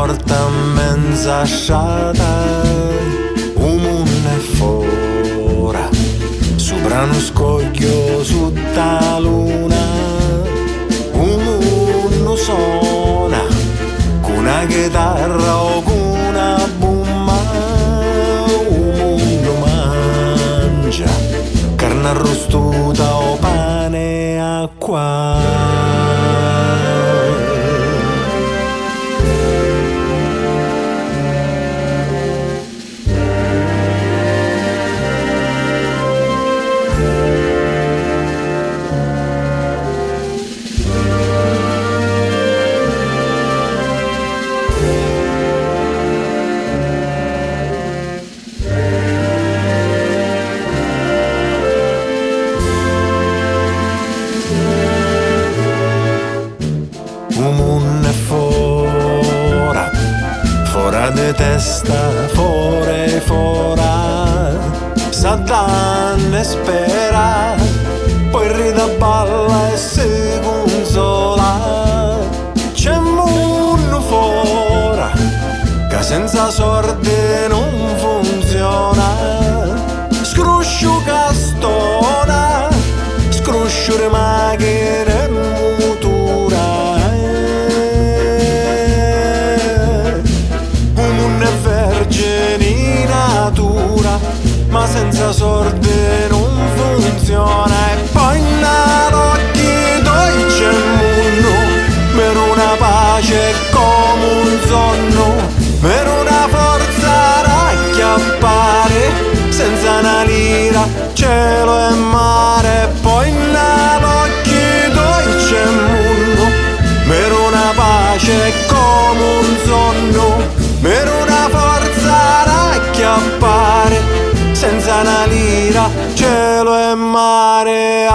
porta mezza sciata, un mondo è fora, sopra uno scoglio sotto luna, un mondo suona, con una chitarra o con una bomba, un mondo mangia, carne arrostata o pane e acqua. Un mondo è fora di testa, fora, Satan e spera, poi rida balla e si consola. C'è un mondo fora, che senza sorte non funziona, scruscio castona, scruscio le macchine mutura. In natura, ma senza sorte non funziona. E poi nell'occhio tuoi c'è il mondo, per una pace come un sonno, per una forza racchiappare, senza una lira, cielo e mare. E poi nell'occhio tuoi c'è il mondo, per una pace come un sonno, per una forza racchiappare, senza una lira, cielo e mare.